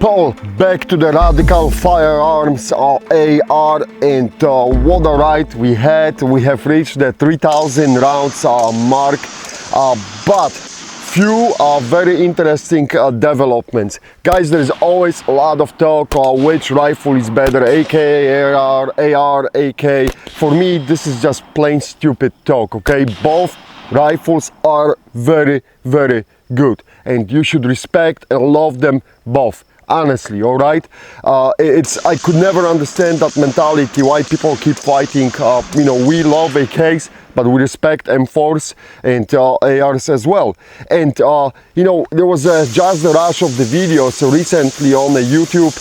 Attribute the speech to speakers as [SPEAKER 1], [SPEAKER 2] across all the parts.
[SPEAKER 1] Paul, back to the Radical Firearms AR, and what a ride we had. We have reached the 3,000 rounds mark, but few very interesting developments. Guys, there is always a lot of talk which rifle is better, AK, AR, AK. For me, this is just plain stupid talk, okay? Both rifles are very, very good, and you should respect and love them both. Honestly, all right. I could never understand that mentality. Why people keep fighting. We love AKs, but we respect M4s and ARs as well. And there was just a rush of the videos recently on the YouTube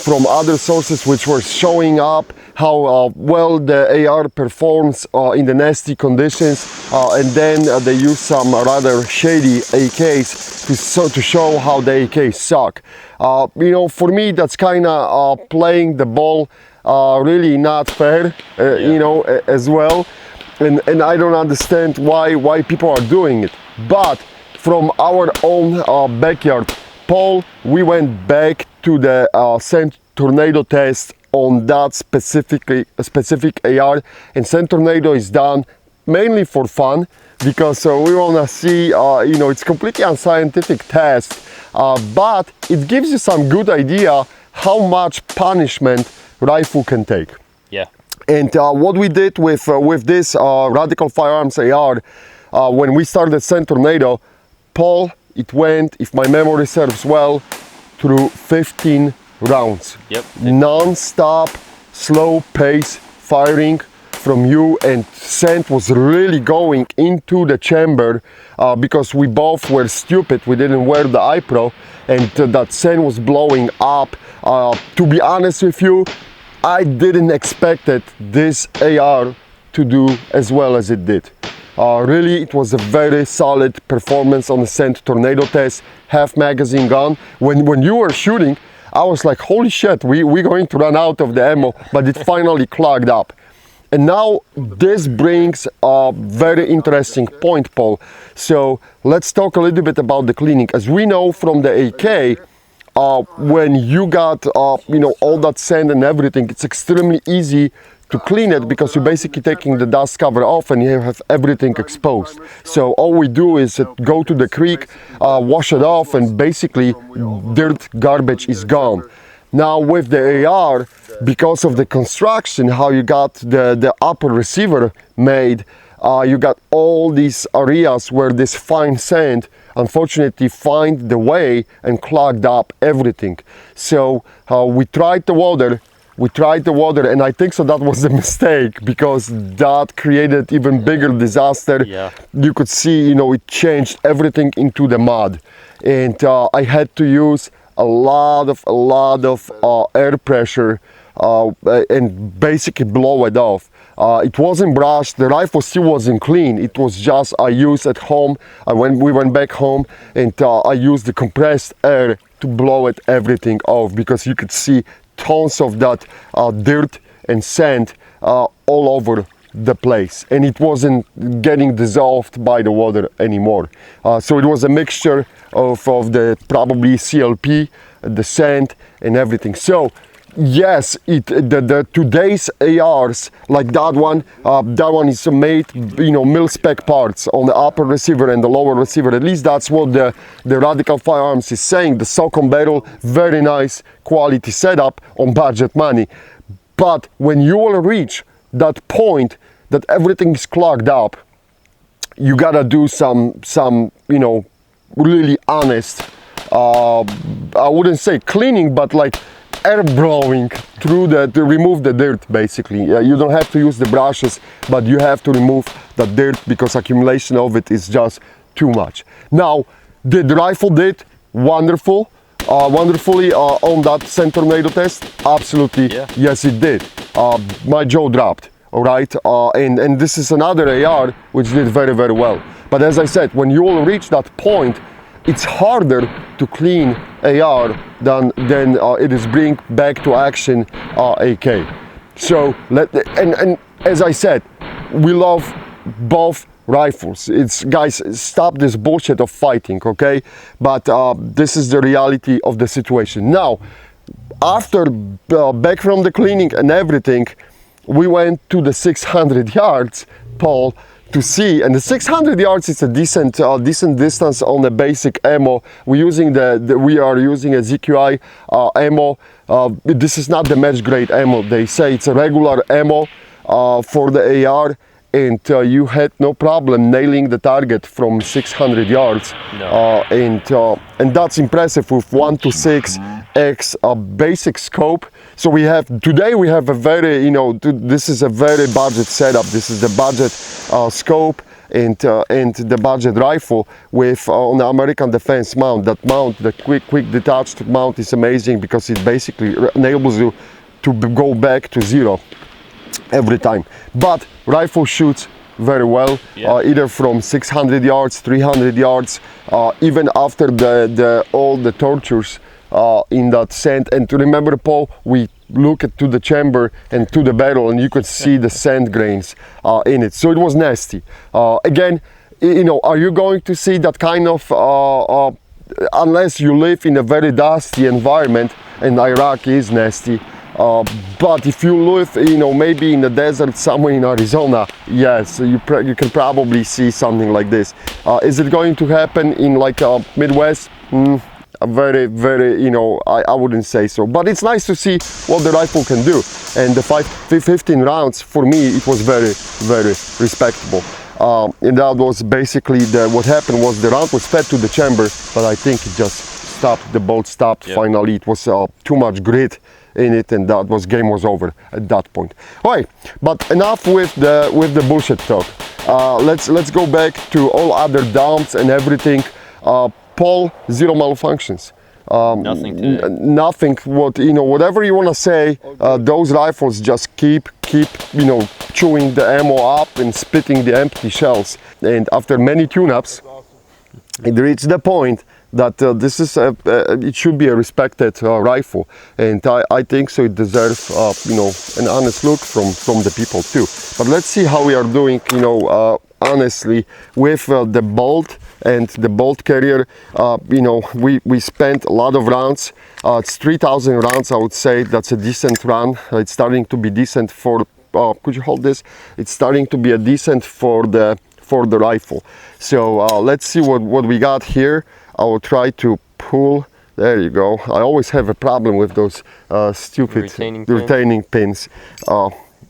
[SPEAKER 1] from other sources which were showing up how well the AR performs in the nasty conditions, and then they use some rather shady AKs to show how the AKs suck. For me, that's kind of playing the ball really not fair, as well. And I don't understand why people are doing it. But from our own backyard, Paul, we went back to the Sand Tornado test on that specific AR, and Sand Tornado is done mainly for fun, because we want to see, it's completely unscientific test, but it gives you some good idea how much punishment rifle can take.
[SPEAKER 2] Yeah.
[SPEAKER 1] And what we did with this Radical Firearms AR, when we started Sand Tornado, Paul, it went, if my memory serves well, through 15 rounds.
[SPEAKER 2] Yep.
[SPEAKER 1] Non-stop, slow pace firing from you, and sand was really going into the chamber because we both were stupid. We didn't wear the eye pro, and that sand was blowing up. To be honest with you, I didn't expect this AR to do as well as it did. Really, it was a very solid performance on the Sand Tornado test. Half magazine gun. When you were shooting, I was like, holy shit, we're going to run out of the ammo, but it finally clogged up. And now this brings a very interesting point, Paul. So let's talk a little bit about the cleaning. As we know from the AK, when you got all that sand and everything, it's extremely easy to clean it, because you're basically taking the dust cover off and you have everything exposed. So all we do is go to the creek, wash it off, and basically dirt, garbage is gone. Now with the AR, because of the construction, how you got the upper receiver made, you got all these areas where this fine sand unfortunately find the way and clogged up everything. So we tried the water, and I think so that was a mistake, because that created even bigger disaster.
[SPEAKER 2] Yeah.
[SPEAKER 1] You could see, it changed everything into the mud, and I had to use a lot of air pressure and basically blow it off. It wasn't brushed, the rifle still wasn't clean. It was just, I used at home, when we went back home, and I used the compressed air to blow everything off, because you could see tons of that dirt and sand all over the place, and it wasn't getting dissolved by the water anymore. So it was a mixture of the probably CLP, the sand, and everything. So yes, the today's ARs, like that one is made, mil-spec parts on the upper receiver and the lower receiver. At least that's what the Radical Firearms is saying. The SOCOM barrel, very nice quality setup on budget money. But when you will reach that point that everything is clogged up, you gotta do some really honest, I wouldn't say cleaning, but like air blowing through to remove the dirt, basically. You don't have to use the brushes, but you have to remove the dirt, because accumulation of it is just too much. Now, the rifle did wonderfully on that Sand Tornado test. Absolutely, yeah. Yes, it did. My jaw dropped. All right, and this is another AR which did very, very well. But as I said, when you will reach that point, it's harder to clean AR than it is bring back to action AK. So and as I said, we love both rifles. It's, guys, stop this bullshit of fighting, okay? But this is the reality of the situation. Now, after back from the cleaning and everything, we went to the 600 yards, Paul, to see, and the 600 yards is a decent distance on the basic ammo. We are using a ZQI ammo. This is not the match grade ammo. They say it's a regular ammo for the AR, and you had no problem nailing the target from 600 yards. No. And that's impressive with 1:6x basic scope. So today we have a very, this is a very budget setup. This is the budget scope and the budget rifle with on the American Defense mount. That mount, the quick detached mount, is amazing because it basically enables you to go back to zero every time. But rifle shoots very well, either from 600 yards, 300 yards, even after all the tortures in that sand. And to remember, Paul, we looked to the chamber and to the barrel, and you could see the sand grains in it. So it was nasty. Again, are you going to see that kind of unless you live in a very dusty environment, and Iraq is nasty. But if you live, maybe in the desert somewhere in Arizona, yes, you can probably see something like this. Is it going to happen in like Midwest? Very, I wouldn't say so. But it's nice to see what the rifle can do. And the 15 rounds, for me, it was very, very respectable. And that was basically what happened was the round was fed to the chamber, but I think it just stopped. The bolt stopped. Yep. Finally, it was too much grit in it, and game was over at that point. All right, but enough with the bullshit talk. Let's go back to all other dumps and everything. Paul, zero malfunctions.
[SPEAKER 2] Nothing today.
[SPEAKER 1] Nothing. Whatever you want to say, those rifles just keep chewing the ammo up and spitting the empty shells. And after many tune-ups, it reached the point that this is it should be a respected rifle, and I think so. It deserves an honest look from the people too. But let's see how we are doing. Honestly, with the bolt and the bolt carrier. We spent a lot of rounds. It's 3,000 rounds. I would say that's a decent run. It's starting to be decent for. Could you hold this? It's starting to be a decent for the rifle. So let's see what we got here. I will try to pull. There you go. I always have a problem with those stupid retaining pins.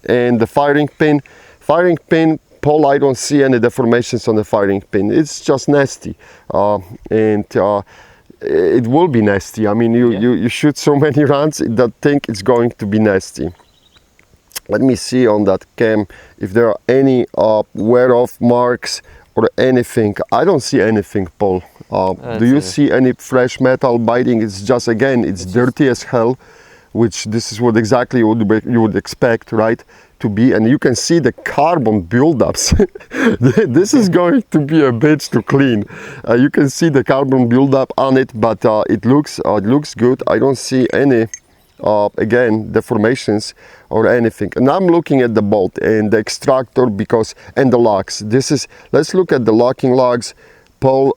[SPEAKER 1] And the firing pin, Paul, I don't see any deformations on the firing pin. It's just nasty, and it will be nasty. I mean, you shoot so many rounds, that thing is going to be nasty. Let me see on that cam if there are any wear-off marks or anything. I don't see anything, Paul. Do you see any fresh metal biting? It's just, again, it's dirty as hell, which this is what exactly you would expect, right, to be. And you can see the carbon buildups. This is going to be a bitch to clean. You can see the carbon buildup on it, but it looks good. I don't see any again deformations or anything. And I'm looking at the bolt and the extractor and the locks. Let's look at the locking lugs, Paul.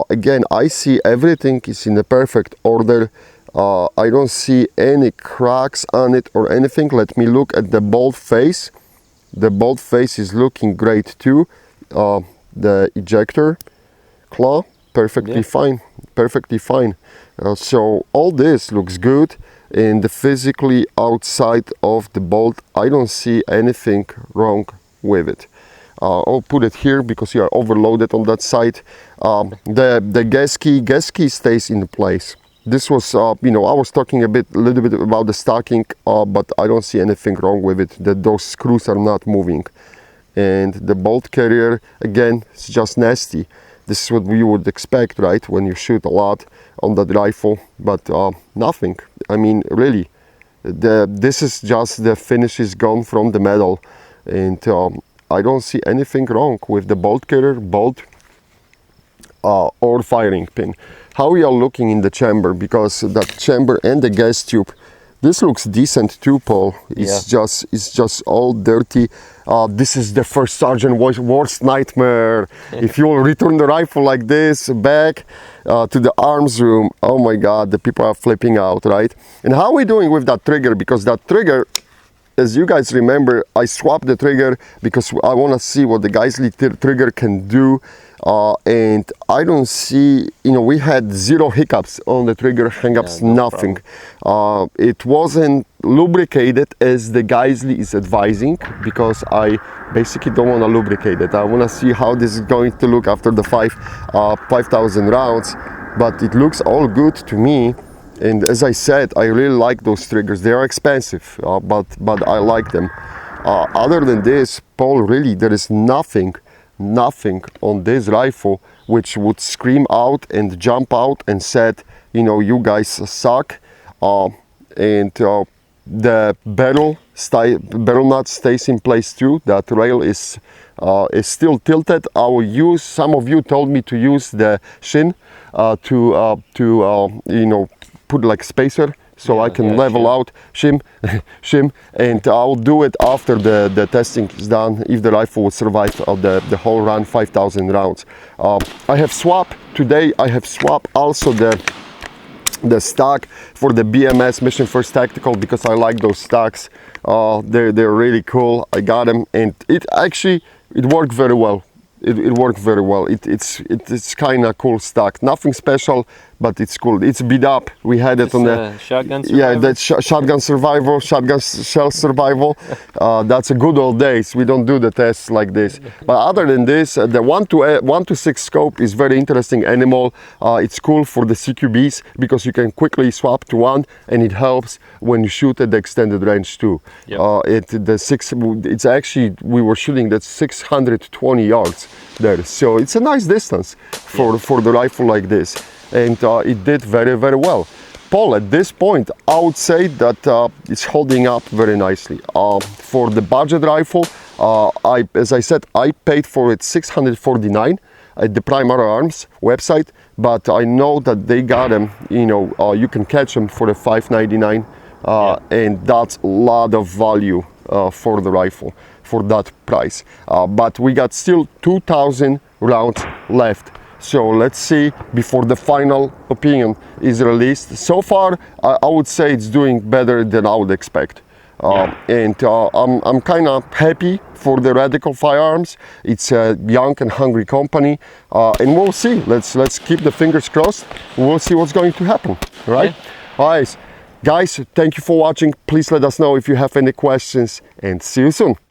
[SPEAKER 1] Again, I see everything is in the perfect order. I don't see any cracks on it or anything. Let me look at the bolt face. The bolt face is looking great too. The ejector claw, perfectly fine. So all this looks good. And physically outside of the bolt, I don't see anything wrong with it. I'll put it here because you are overloaded on that side. The gas key stays in place. This was, I was talking a little bit about the stocking, but I don't see anything wrong with it. Those screws are not moving. And the bolt carrier, again, it's just nasty. This is what we would expect, right, when you shoot a lot on that rifle, but nothing. I mean, really, this is just the finish is gone from the metal, and I don't see anything wrong with the bolt carrier, or firing pin. How we are looking in the chamber, because that chamber and the gas tube, This looks decent too, Paul. It's just all dirty. This is the first sergeant worst nightmare. If you will return the rifle like this back to the arms room, oh my God, the people are flipping out, right? And how are we doing with that trigger? Because that trigger, as you guys remember, I swapped the trigger because I want to see what the Geissele trigger can do. And I don't see, we had 0 hiccups on the trigger, hangups, nothing. It wasn't lubricated as the Geissele is advising, because I basically don't want to lubricate it. I want to see how this is going to look after the 5,000 rounds, but it looks all good to me. And as I said, I really like those triggers. They are expensive, but I like them. Other than this, Paul, really, there is nothing on this rifle which would scream out and jump out and said, you guys suck. And the barrel nut stays in place too. That rail is still tilted. I will use, some of you told me to use the shim to put like spacer, so I can level out shim, and I'll do it after the testing is done, if the rifle will survive the whole run, 5,000 rounds. I have swapped today. I have swapped also the stock for the BMS Mission First Tactical, because I like those stocks. They're really cool. I got them, and it worked very well. It worked very well. It's kind of cool stock. Nothing special, but it's cool. It's beat up. We had it on the
[SPEAKER 2] shotgun survival.
[SPEAKER 1] Yeah, that's shotgun survival, shotgun shell survival. That's a good old days. We don't do the tests like this. But other than this, the 1-to-6 scope is very interesting animal. It's cool for the CQBs because you can quickly swap to one, and it helps when you shoot at the extended range too. Yep. It's actually, we were shooting at 620 yards there, so it's a nice distance for the rifle like this, and it did very, very well. Paul, at this point, I would say that it's holding up very nicely. For the budget rifle, as I said, I paid for it $649 at the Firearms website, but I know that they got them, you can catch them for the $599, and that's a lot of value for the rifle for that price. But we got still 2,000 rounds left. So let's see before the final opinion is released. So far, I would say it's doing better than I would expect. And I'm kind of happy for the Radical Firearms. It's a young and hungry company, and we'll see. Let's keep the fingers crossed. We'll see what's going to happen, right? All right, guys, thank you for watching. Please let us know if you have any questions, and see you soon.